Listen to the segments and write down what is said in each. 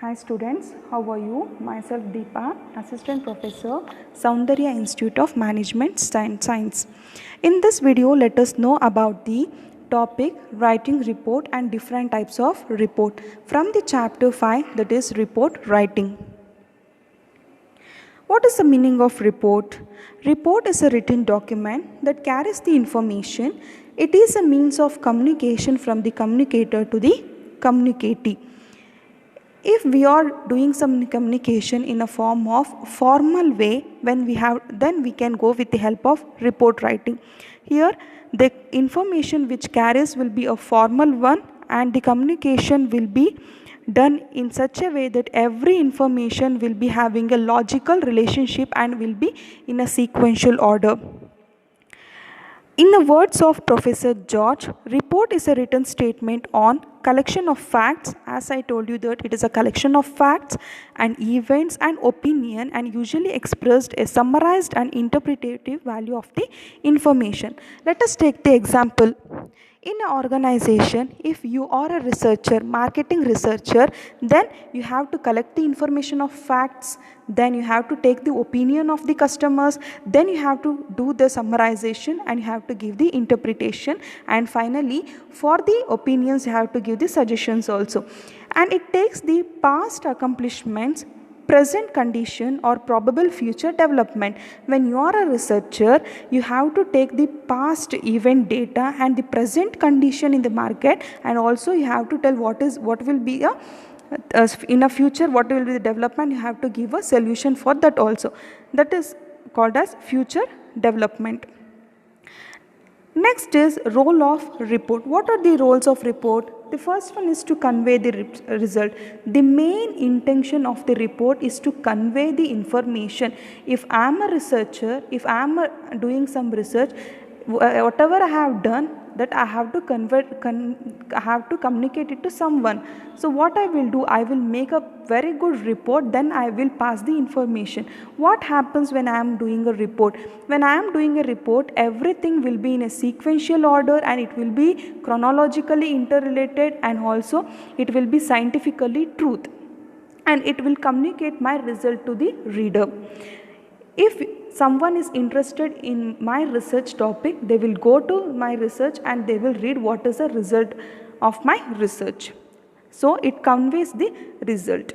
Hi students, how are you? Myself Deepa, Assistant Professor, Soundarya Institute of Management Science. In this video, let us know about the topic writing report and different types of report from the chapter 5, that is report writing. What is the meaning of report? Report is a written document that carries the information. It is a means of communication from the communicator to the communicatee. If we are doing some communication in a form of formal way, then we can go with the help of report writing. Here the information which carries will be a formal one, and the communication will be done in such a way that every information will be having a logical relationship and will be in a sequential order. In the words of Professor George, report is a written statement on collection of facts. As I told you that it is a collection of facts and events and opinion, and usually expressed a summarized and interpretative value of the information. Let us take the example. In an organization, if you are a researcher, marketing researcher, then you have to collect the information of facts, then you have to take the opinion of the customers, then you have to do the summarization, and you have to give the interpretation, and finally for the opinions you have to give the suggestions also. And it takes the past accomplishments, present condition or probable future development. When you are a researcher, you have to take the past event data and the present condition in the market, and also you have to tell what will be in a future, what will be the development. You have to give a solution for that also. That is called as future development. Next is role of report. What are the roles of report? The first one is to convey the result. The main intention of the report is to convey the information. If I am a researcher, if I am doing some research, whatever I have done, that I have to communicate it to someone. So what I will do, I will make a very good report, then I will pass the information. What happens when I am doing a report? When I am doing a report, everything will be in a sequential order, and it will be chronologically interrelated, and also it will be scientifically truth, and it will communicate my result to the reader. If someone is interested in my research topic, they will go to my research and they will read what is the result of my research. So it conveys the result.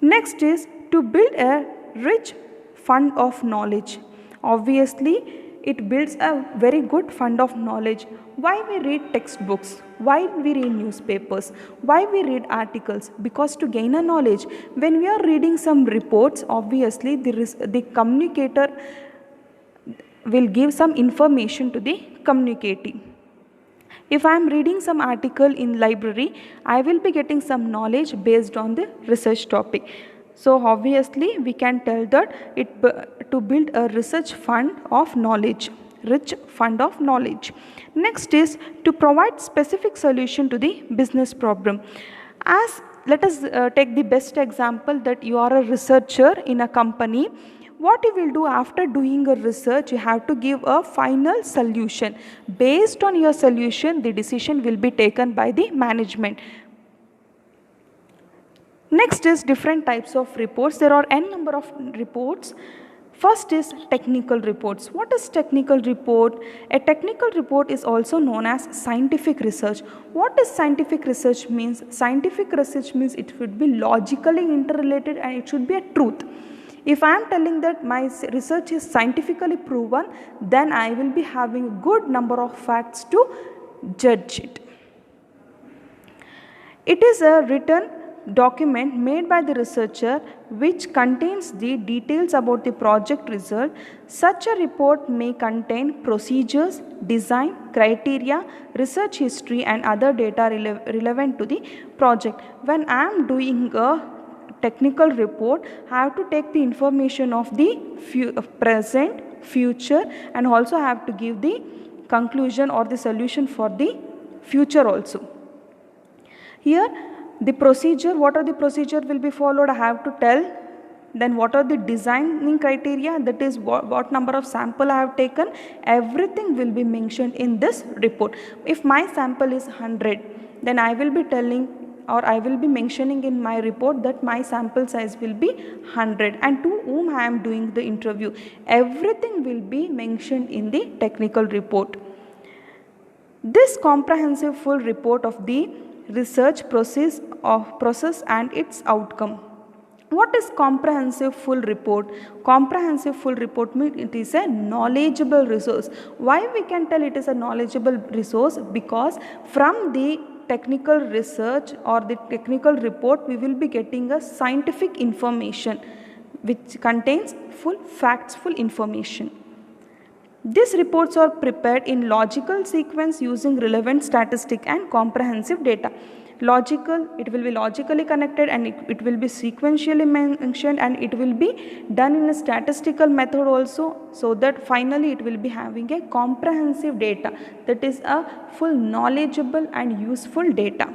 Next is to build a rich fund of knowledge. Obviously, it builds a very good fund of knowledge. Why we read textbooks? Why we read newspapers? Why we read articles? Because to gain a knowledge. When we are reading some reports, obviously the communicator will give some information to the communicatee. If I am reading some article in library, I will be getting some knowledge based on the research topic. So obviously we can tell that to build a research fund of knowledge, rich fund of knowledge. Next is to provide specific solution to the business problem. As let us take the best example, that you are a researcher in a company. What you will do after doing a research, you have to give a final solution. Based on your solution, the decision will be taken by the management. Next is different types of reports. There are n number of reports. First is technical reports. What is technical report? A technical report is also known as scientific research. What does scientific research means? Scientific research means it should be logically interrelated and it should be a truth. If I am telling that my research is scientifically proven, then I will be having a good number of facts to judge it. It is a written document made by the researcher which contains the details about the project result. Such a report may contain procedures, design, criteria, research history and other data relevant to the project. When I am doing a technical report, I have to take the information of the present, future, and also have to give the conclusion or the solution for the future also. Here the procedure, what are the procedure will be followed, I have to tell. Then what are the designing criteria, that is what number of sample I have taken, everything will be mentioned in this report. If my sample is 100, then I will be telling or I will be mentioning in my report that my sample size will be 100 and to whom I am doing the interview. Everything will be mentioned in the technical report. This comprehensive full report of the research process and its outcome. What is comprehensive full report? Comprehensive full report means it is a knowledgeable resource. Why we can tell it is a knowledgeable resource? Because from the technical research or the technical report we will be getting a scientific information which contains full facts, full information. These reports are prepared in logical sequence using relevant statistic and comprehensive data. Logical, it will be logically connected and it will be sequentially mentioned, and it will be done in a statistical method also, so that finally it will be having a comprehensive data, that is a full knowledgeable and useful data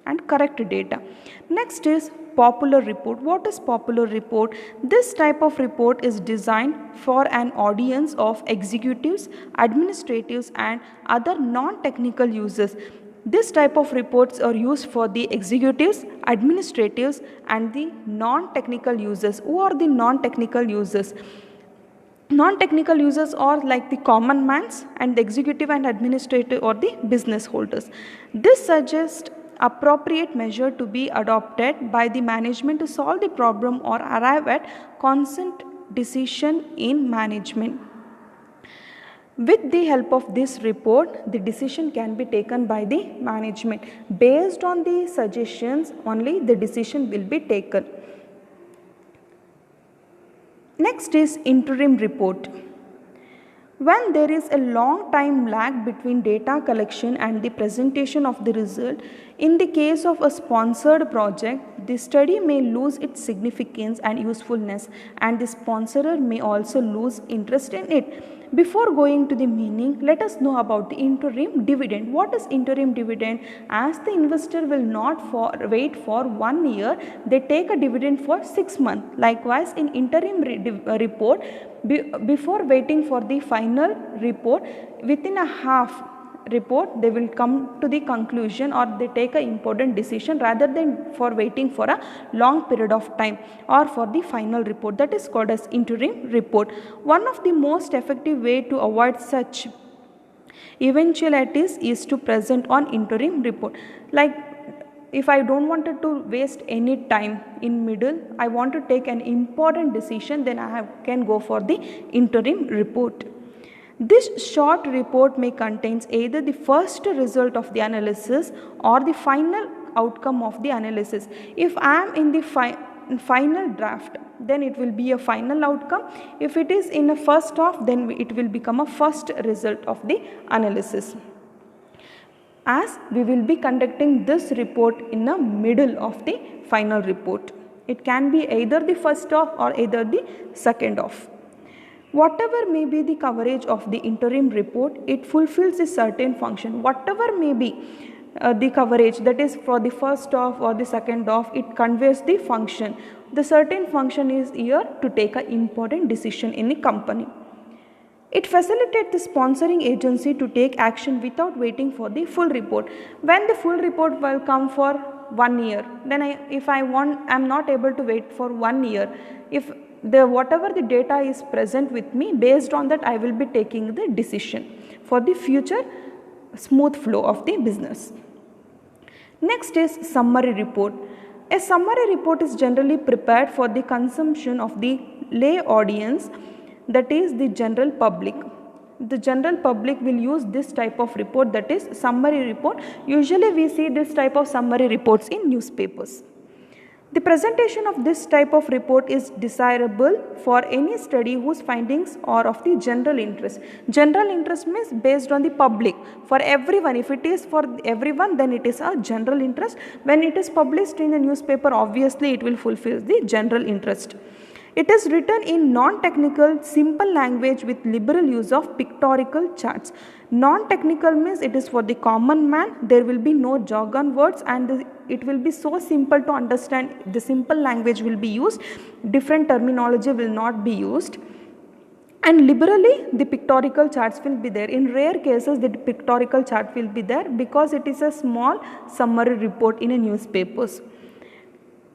and correct data. Next is popular report. What is popular report? This type of report is designed for an audience of executives, administratives and other non-technical users. This type of reports are used for the executives, administratives and the non-technical users. Who are the non-technical users? Non-technical users are like the common mans, and the executive and administrative or the business holders. This suggests appropriate measure to be adopted by the management to solve the problem or arrive at consent decision in management. With the help of this report, the decision can be taken by the management. Based on the suggestions only the decision will be taken. Next is interim report. When there is a long time lag between data collection and the presentation of the result, in the case of a sponsored project, the study may lose its significance and usefulness, and the sponsorer may also lose interest in it. Before going to the meaning, let us know about the interim dividend. What is interim dividend? As the investor will not wait for 1 year, they take a dividend for 6 months. Likewise, in interim report, before waiting for the final report, within a half report they will come to the conclusion or they take an important decision rather than for waiting for a long period of time or for the final report. That is called as interim report. One of the most effective way to avoid such eventualities is to present on interim report. Like if I don't wanted to waste any time in middle, I want to take an important decision, then I can go for the interim report. This short report may contain either the first result of the analysis or the final outcome of the analysis. If I am in the final draft, then it will be a final outcome. If it is in a first half, then it will become a first result of the analysis. As we will be conducting this report in the middle of the final report. It can be either the first half or either the second half. Whatever may be the coverage of the interim report, it fulfills a certain function. Whatever may be the coverage, that is for the first half or the second half, it conveys the function. The certain function is here to take an important decision in the company. It facilitates the sponsoring agency to take action without waiting for the full report. When the full report will come for 1 year, then if I am not able to wait for 1 year. If whatever the data is present with me, based on that I will be taking the decision for the future smooth flow of the business. Next is summary report. A summary report is generally prepared for the consumption of the lay audience, that is the general public. The general public will use this type of report, that is summary report. Usually we see this type of summary reports in newspapers. The presentation of this type of report is desirable for any study whose findings are of the general interest. General interest means based on the public, for everyone. If it is for everyone, then it is a general interest. When it is published in a newspaper, obviously it will fulfill the general interest. It is written in non-technical, simple language with liberal use of pictorial charts. Non-technical means it is for the common man. There will be no jargon words and it will be so simple to understand. The simple language will be used. Different terminology will not be used. And liberally the pictorial charts will be there. In rare cases the pictorial chart will be there because it is a small summary report in a newspapers.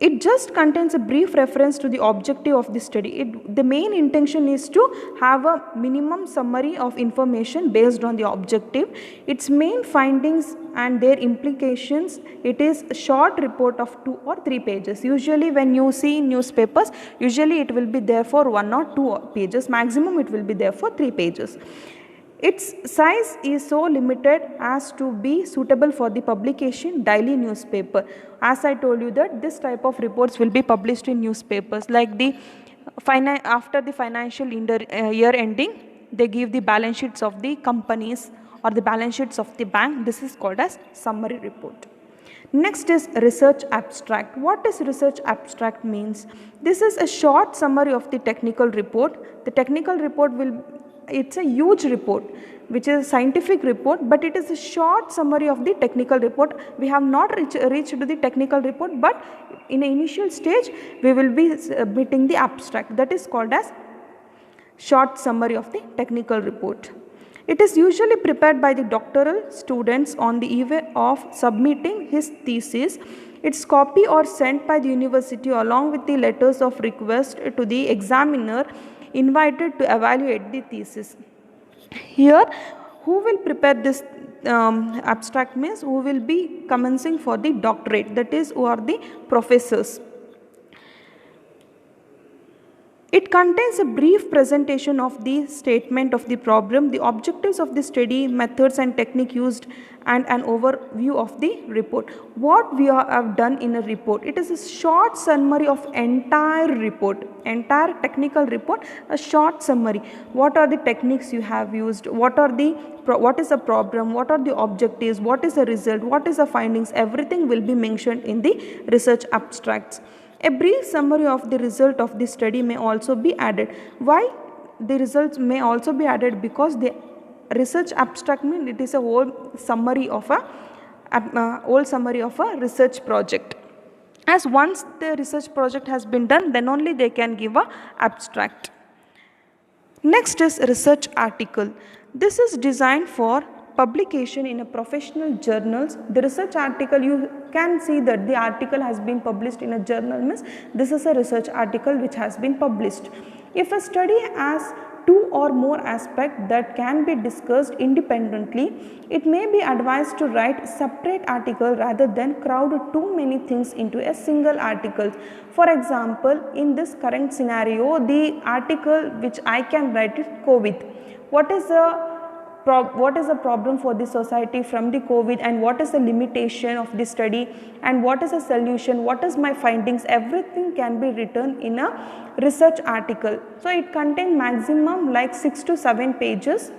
It just contains a brief reference to the objective of the study. The main intention is to have a minimum summary of information based on the objective, its main findings and their implications. It is a short report of 2 or 3 pages. Usually when you see in newspapers, usually it will be there for 1 or 2 pages, maximum it will be there for 3 pages. Its size is so limited as to be suitable for the publication daily newspaper. As I told you that this type of reports will be published in newspapers, like the after the financial year ending, they give the balance sheets of the companies or the balance sheets of the bank. This is called as summary report. Next is research abstract. What is research abstract means? This is a short summary of the technical report. The technical report it's a huge report which is a scientific report, but it is a short summary of the technical report. We have not reached to the technical report, but in an initial stage we will be submitting the abstract, that is called as short summary of the technical report. It is usually prepared by the doctoral students on the eve of submitting his thesis. Its copy or sent by the university along with the letters of request to the examiner invited to evaluate the thesis. Here who will prepare this abstract means who will be commencing for the doctorate, that is who are the professors. It contains a brief presentation of the statement of the problem, the objectives of the study, methods and technique used, and an overview of the report. What we have done in a report, it is a short summary of entire report, entire technical report, a short summary. What are the techniques you have used, what is the problem, what are the objectives, what is the result, what is the findings, everything will be mentioned in the research abstracts. A brief summary of the result of the study may also be added. Why the results may also be added? Because the research abstract means it is a whole summary of a research project. As once the research project has been done, then only they can give a abstract. Next is research article. This is designed for publication in a professional journals. The research article, you can see that the article has been published in a journal, means this is a research article which has been published. If a study has 2 or more aspects that can be discussed independently, it may be advised to write separate article rather than crowd too many things into a single article. For example, in this current scenario, the article which I can write is COVID. What is the problem for the society from the COVID, and what is the limitation of the study, and what is the solution, what is my findings, everything can be written in a research article. So it contains maximum like 6 to 7 pages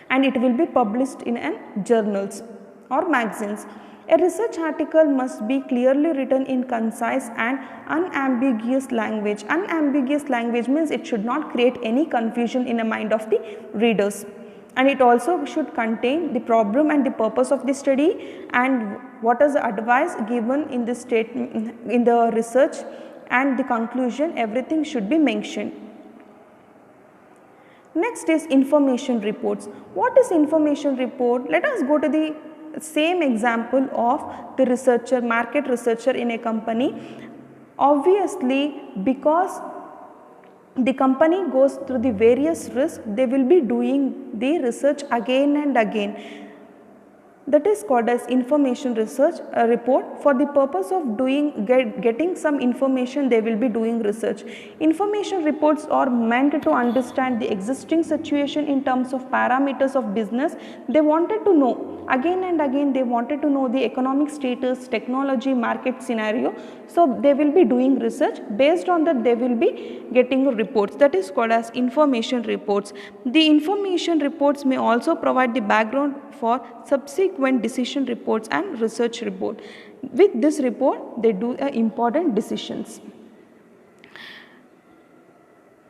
and it will be published in journals or magazines. A research article must be clearly written in concise and unambiguous language. Unambiguous language means it should not create any confusion in the mind of the readers. And it also should contain the problem and the purpose of the study and what is the advice given in the statement, in the research, and the conclusion, everything should be mentioned. Next is information reports. What is information report? Let us go to the same example of the researcher, market researcher in a company. Obviously, because the company goes through the various risks, they will be doing the research again and again. That is called as information research report. For the purpose of getting some information, they will be doing research. Information reports are meant to understand the existing situation in terms of parameters of business. They wanted to know again and again, they wanted to know the economic status, technology, market scenario. So they will be doing research. Based on that, they will be getting reports. That is called as information reports. The information reports may also provide the background for subsequent decision reports and research report. With this report, they do important decisions.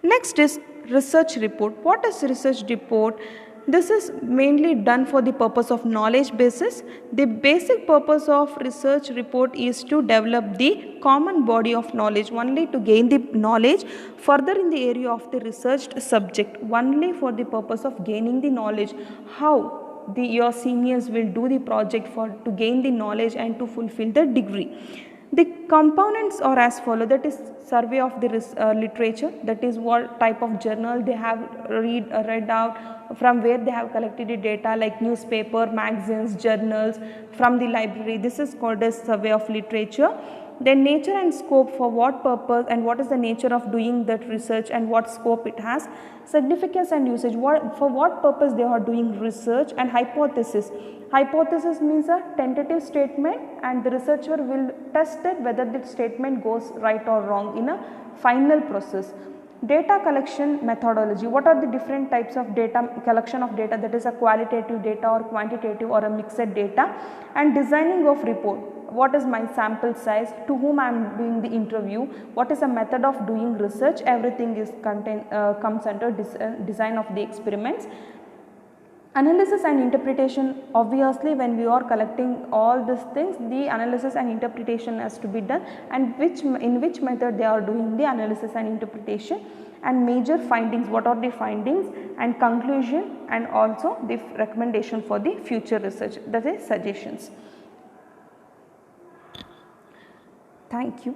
Next is research report. What is research report? This is mainly done for the purpose of knowledge basis. The basic purpose of research report is to develop the common body of knowledge, only to gain the knowledge further in the area of the researched subject, only for the purpose of gaining the knowledge, how your seniors will do the project to gain the knowledge and to fulfill the degree. The components are as follow, that is survey of the literature, that is what type of journal they have read out, from where they have collected the data like newspaper, magazines, journals, from the library. This is called as survey of literature. Then nature and scope, for what purpose and what is the nature of doing that research and what scope it has. Significance and usage, for what purpose they are doing research. And hypothesis. Hypothesis means a tentative statement, and the researcher will test it whether the statement goes right or wrong in a final process. Data collection methodology, what are the different types of data collection of data, that is a qualitative data or quantitative or a mixed data. And designing of report, what is my sample size, to whom I am doing the interview, what is the method of doing research, everything is comes under design of the experiments. Analysis and interpretation, obviously when we are collecting all these things, the analysis and interpretation has to be done, and in which method they are doing the analysis and interpretation. And major findings, what are the findings, and conclusion, and also the recommendation for the future research, that is suggestions. Thank you.